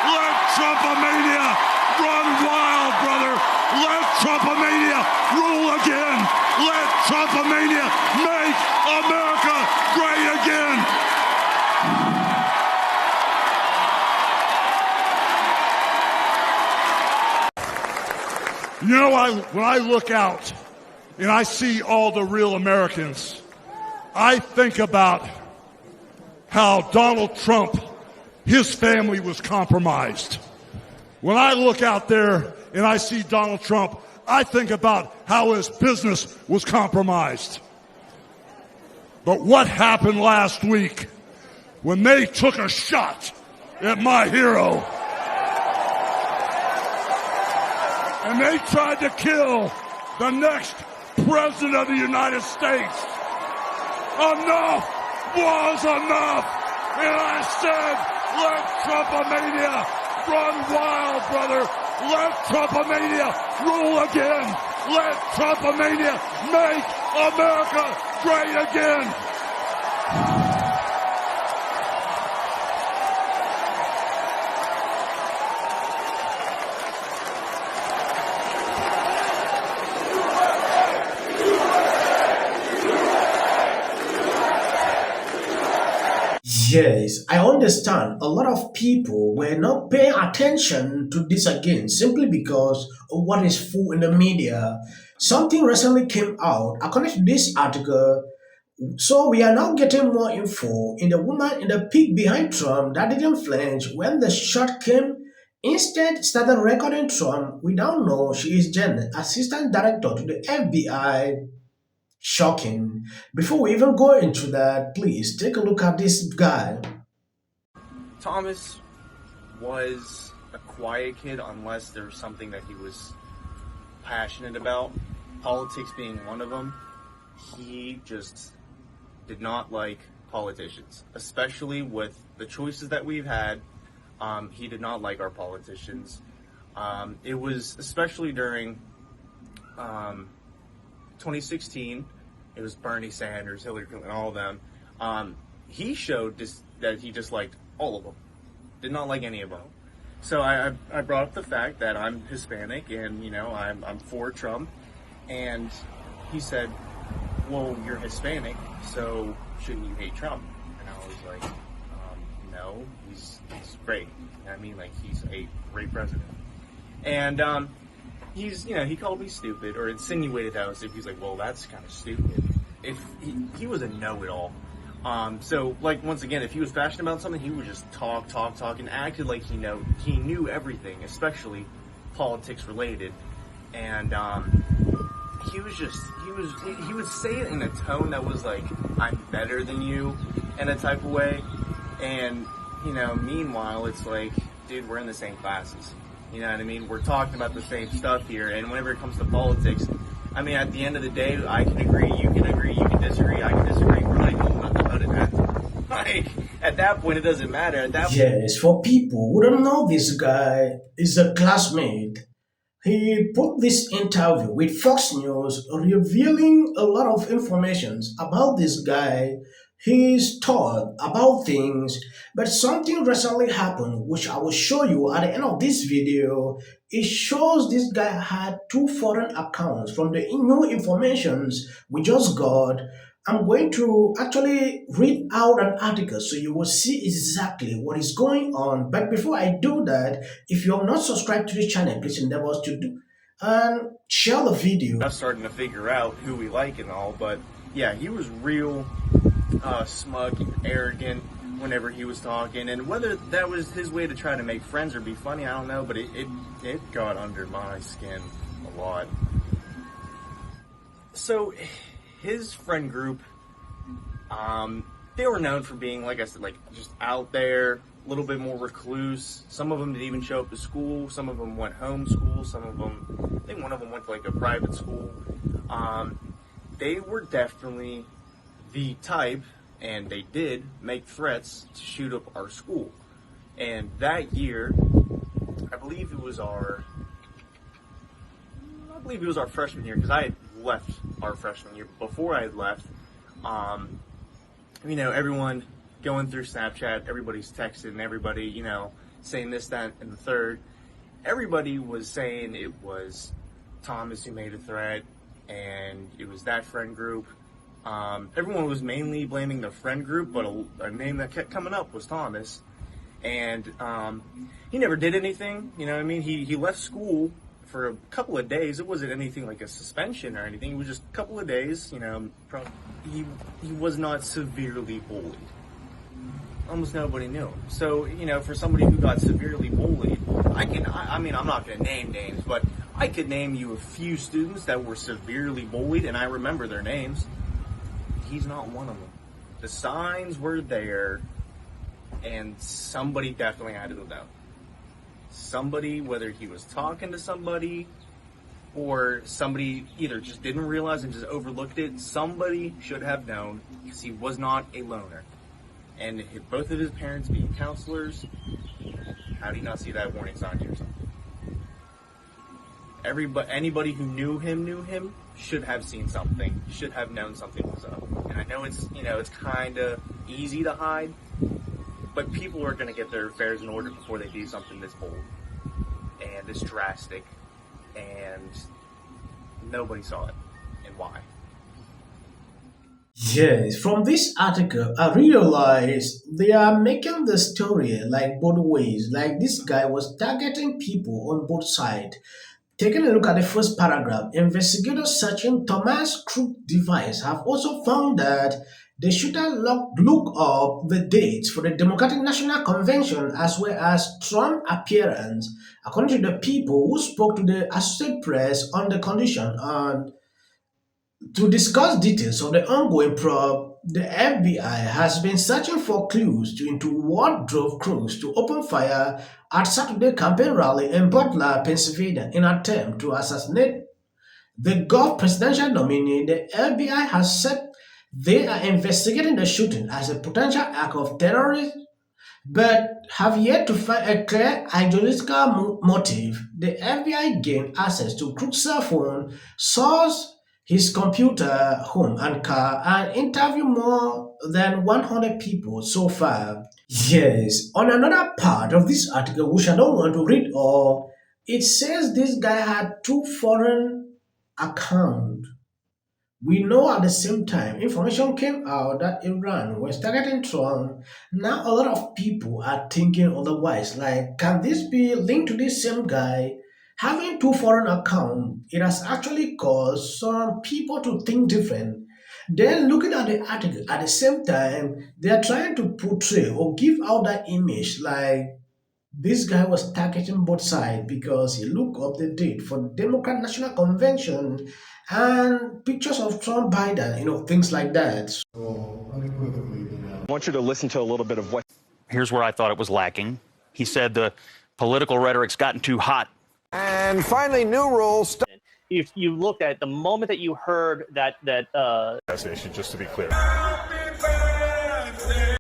Let Trumpomania run wild, brother. Let Trumpomania rule again. Let Trumpomania make America great again. You know, when I look out and I see all the real Americans, I think about how Donald Trump, his family was compromised. When I look out there and I see Donald Trump, I think about how his business was compromised. But what happened last week when they took a shot at my hero and they tried to kill the next president of the United States? Enough was enough. And I said, let Trumpomania run wild, brother. Let Trumpomania rule again. Let Trumpomania make America great again. Yes, I understand a lot of people were not paying attention to this again simply because of what is full in the media. Something recently came out according to this article. So we are now getting more info in the woman in the peak behind Trump that didn't flinch when the shot came. Instead, started recording Trump. We now know she is Jen, assistant director to the FBI. Shocking. Before we even go into that, please take a look at this guy. Thomas was a quiet kid unless there was something that he was passionate about, politics being one of them. He just did not like politicians, especially with the choices that we've had. He did not like our politicians. It was especially during 2016. It was Bernie Sanders, Hillary Clinton, all of them. He showed that he disliked all of them. Did not like any of them. So I brought up the fact that I'm Hispanic and, you know, I'm for Trump. And he said, well, you're Hispanic, so shouldn't you hate Trump? And I was like, no, he's great. I mean, like, he's a great president. And he's, you know, he called me stupid or insinuated that I was stupid. He's like, well, that's kind of stupid. If he was a know-it-all. So, like, once again, if he was passionate about something, he would just talk, and acted like he knew everything, especially politics related. And he would say it in a tone that was like, I'm better than you, in a type of way. And, you know, meanwhile, it's like, dude, we're in the same classes. You know what I mean? We're talking about the same stuff here, and whenever it comes to politics, I mean, at the end of the day, I can agree, you can disagree, I can disagree. We're not even nothing about it. Like, at that point, it doesn't matter. Yes, for people who don't know this guy is a classmate. He put this interview with Fox News revealing a lot of information about this guy, his thought about things, but something recently happened which I will show you at the end of this video. It shows this guy had two foreign accounts from the new informations we just got. I'm going to actually read out an article so you will see exactly what is going on. But before I do that, if you have not subscribed to the channel, please endeavor to do and share the video. I'm starting to figure out who we like and all, but yeah, he was real smug and arrogant whenever he was talking, and whether that was his way to try to make friends or be funny, I don't know, but it got under my skin a lot. So his friend group, they were known for being, like I said, like just out there, a little bit more recluse. Some of them didn't even show up to school. Some of them went homeschool. Some of them, I think one of them went to like a private school. They were definitely the type, and they did make threats to shoot up our school. And that year, I believe it was our freshman year, because I had left our freshman year. Before I had left, you know, everyone going through Snapchat, everybody's texting, everybody, you know, saying this, that, and the third. Everybody was saying it was Thomas who made a threat, and it was that friend group. Everyone was mainly blaming the friend group, but a name that kept coming up was Thomas. And he never did anything, you know what I mean? He left school for a couple of days. It wasn't anything like a suspension or anything. It was just a couple of days, you know. He was not severely bullied. Almost nobody knew him. So, you know, for somebody who got severely bullied, I mean, I'm not going to name names, but I could name you a few students that were severely bullied, and I remember their names. He's not one of them. The signs were there, and somebody definitely had to know. Somebody, whether he was talking to somebody or somebody either just didn't realize and just overlooked it, somebody should have known, because he was not a loner. And both of his parents being counselors, how do you not see that warning sign or something? Anybody who knew him should have seen something, should have known something was up. And I know it's, you know, it's kind of easy to hide, but people are going to get their affairs in order before they do something this bold and this drastic, and nobody saw it. And why? Yes, from this article, I realized they are making the story like both ways. Like this guy was targeting people on both sides. Taking a look at the first paragraph, investigators searching Thomas Crook's device have also found that the shooter looked up the dates for the Democratic National Convention as well as Trump appearance, according to the people who spoke to the Associated Press on the condition. And to discuss details of the ongoing probe, the FBI has been searching for clues into what drove Cruz to open fire at Saturday campaign rally in Butler, Pennsylvania, in an attempt to assassinate the Gulf presidential nominee. The FBI has said they are investigating the shooting as a potential act of terrorism, but have yet to find a clear ideological motive. The FBI gained access to Crook's cell phone, source his computer, home, and car, and interviewed more than 100 people so far. Yes, on another part of this article, which I don't want to read all, it says this guy had two foreign accounts. We know at the same time, information came out that Iran was targeting Trump. Now, a lot of people are thinking otherwise. Like, can this be linked to this same guy? Having two foreign accounts, it has actually caused some people to think different. Then, looking at the article, at the same time, they are trying to portray or give out that image like this guy was targeting both sides because he looked up the date for the Democrat National Convention and pictures of Trump Biden, things like that. I want you to listen to a little bit of what. Here's where I thought it was lacking. He said the political rhetoric's gotten too hot. And finally, new rules. If you looked at the moment that you heard that Assassination, just to be clear.